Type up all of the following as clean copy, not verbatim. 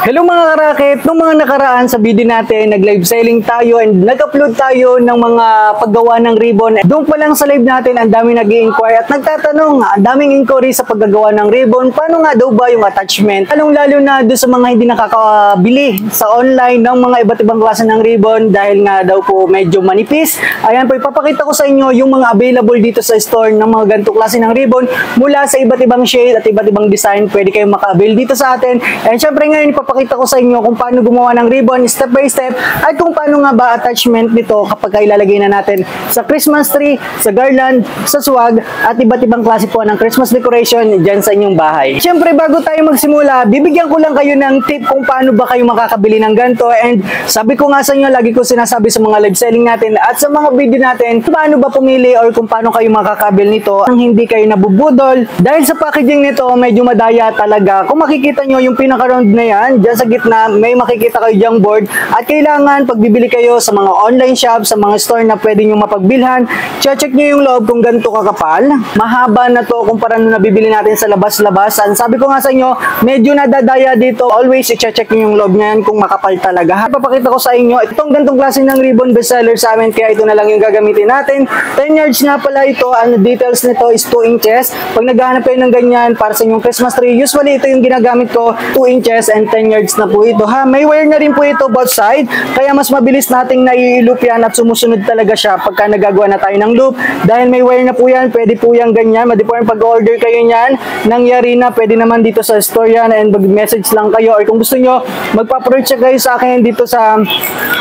Hello mga karakit, nung mga nakaraan sa video natin, nag-live selling tayo and nag-upload tayo ng mga paggawa ng ribbon. Doon pa lang sa live natin, ang daming nag-i-inquire at nagtatanong, ang daming inquiry sa paggagawa ng ribbon. Paano nga daw ba yung attachment? Lalo na doon sa mga hindi nakakabili sa online ng mga iba't ibang klase ng ribbon dahil nga daw po medyo manipis. Ayan po, ipapakita ko sa inyo yung mga available dito sa store ng mga ganito klase ng ribbon mula sa iba't ibang shade at iba't ibang design. Pwede kayong maka-avail dito sa atin. And syempre ngayon, ipapakita ko sa inyo kung paano gumawa ng ribbon step by step at kung paano nga ba attachment nito kapag ilalagay na natin sa Christmas tree, sa garland, sa swag at iba't ibang klase po ng Christmas decoration dyan sa inyong bahay. Syempre bago tayo magsimula, bibigyan ko lang kayo ng tip kung paano ba kayo makakabili ng ganito. And sabi ko nga sa inyo, lagi ko sinasabi sa mga live selling natin at sa mga video natin, paano ba pumili or kung paano kayo makakabil nito ang hindi kayo nabubudol. Dahil sa packaging nito, medyo madaya talaga. Kung makikita nyo yung pinaka-round na yan, dyan sa gitna, may makikita kayo dyang board at kailangan pag bibili kayo sa mga online shop, sa mga store na pwede nyo mapagbilhan, check nyo yung loob kung ganito kakapal. Mahaba na to kumpara nung nabibili natin sa labas-labasan. Sabi ko nga sa inyo, medyo nadadaya dito. Always i-check nyo yung loob nyan kung makapal talaga. Papakita ko sa inyo, itong ganitong klase ng ribbon bestseller sa amin, kaya ito na lang yung gagamitin natin. 10 yards nga pala ito. Ang details nito is 2 inches. Pag naghahanap kayo ng ganyan para sa inyong Christmas tree, usually ito yung ginagamit ko, 2 inches and 10 yards na po ito ha. May wire na rin po ito both side, kaya mas mabilis nating nai-loop yan at sumusunod talaga siya pagka nagagawa na tayo ng loop. Dahil may wire na po yan, pwede po yan ganyan. Madi po yung pag-order kayo niyan, nangyari na, pwede naman dito sa store yan and mag-message lang kayo or kung gusto nyo, magpa-approach kayo sa akin dito sa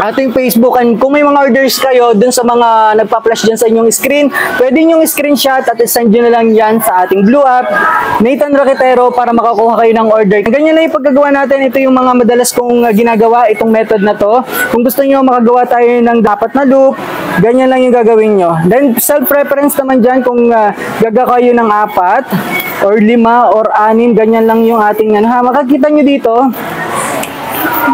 ating Facebook. And kung may mga orders kayo dun sa mga nagpa-flash dyan sa inyong screen, pwede nyo screenshot at send nyo na lang yan sa ating Blue App, Nathan Raquetero, para makakuha kayo ng order. Ganyan na yung paggagawa natin. Ito yung mga madalas kong ginagawa, itong method na to. Kung gusto nyo makagawa tayo ng dapat na loop, ganyan lang yung gagawin nyo. Then self-preference naman dyan kung gagawa kayo ng 4 or 5 or 6, ganyan lang yung ating ha. Makikita nyo dito,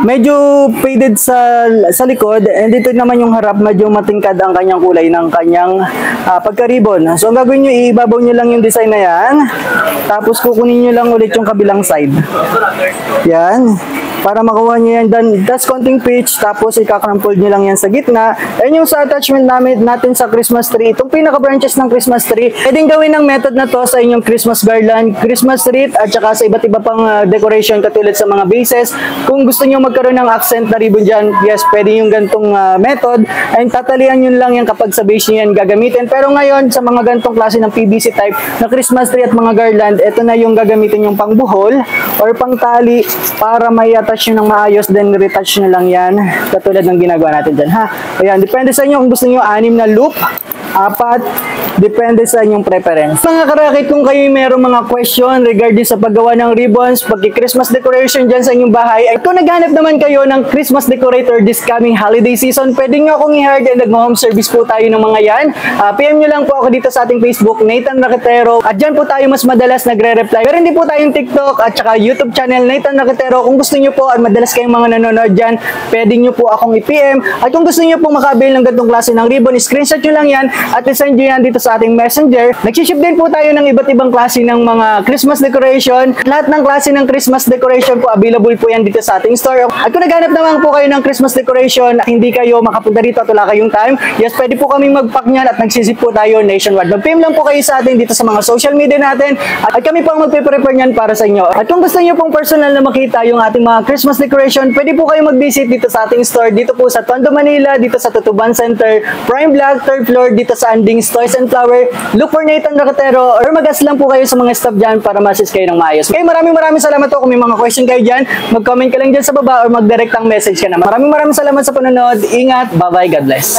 medyo faded sa likod and dito naman yung harap, medyo matingkad ang kanyang kulay ng kanyang pagka-ribbon. So ang gagawin nyo, ibabaw nyo lang yung design na yan, tapos kukunin nyo lang ulit yung kabilang side. Yan. Para makuha nyo yan, that's konting pitch, tapos ikakrampol nyo lang yan sa gitna. And yung sa attachment natin sa Christmas tree, itong pinaka-branches ng Christmas tree, pwedeng gawin ng method na to sa inyong Christmas garland, Christmas wreath, at saka sa iba't iba pang decoration katulad sa mga bases. Kung gusto nyo magkaroon ng accent na ribbon dyan, yes, pwede yung gantong method. And tatalian nyo lang yan kapag sa base nyo yan gagamitin. Pero ngayon, sa mga gantong klase ng PVC type na Christmas tree at mga garland, ito na yung gagamitin yung pangbuhol or pangtali para may attach nyo ng maayos, then retouch nyo lang yan katulad ng ginagawa natin dyan ha. Ayan, depende sa inyo kung gusto nyo 6 na loop, 4, depende sa inyong preference. Mga karakit, kung kayo mayroong mga question regarding sa paggawa ng ribbons, pagki-Christmas decoration dyan sa inyong bahay, at kung naghanap naman kayo ng Christmas decorator this coming holiday season, pwede nyo akong i-hire and nag-home service po tayo ng mga yan. PM nyo lang po ako dito sa ating Facebook, Nathan Raquetero, at dyan po tayo mas madalas nagre-reply. Pero hindi po tayong TikTok at saka YouTube channel, Nathan Raquetero. Kung gusto nyo po at madalas kayong mga nanonood dyan, pwede nyo po akong i-PM. At kung gusto nyo po makabil ng ganitong klase ng ribbon, screenshot nyo lang yan at isend nyo yan dito sa ating messenger. Nag-ship din po tayo ng iba't ibang klase ng mga Christmas decoration. Lahat ng klase ng Christmas decoration po, available po yan dito sa ating store. At kung naghanap naman po kayo ng Christmas decoration, hindi kayo makapunta dito at wala kayong time, yes, pwede po kami mag-pack nyan at nagsisip po tayo nationwide. Mag-PM lang po kayo sa atin dito sa mga social media natin at kami po ang magpe-prepare nyan para sa inyo. At kung gusto nyo pong personal na makita yung ating mga Christmas decoration, pwede po kayo mag-visit dito sa ating store, dito po sa Tondo, Manila, dito sa Tutuban Center, Prime Block, 3rd floor, dito sa Anding's Toys and Flower. Look for Nathan Raquetero or mag-ask lang po kayo sa mga staff dyan para ma-assist kayo ng maayos. Okay, maraming salamat po. Kung may mga question kayo dyan, mag-comment ka lang dyan sa baba or mag-direct ang message ka naman. Maraming salamat sa panonood. Ingat. Bye-bye. God bless.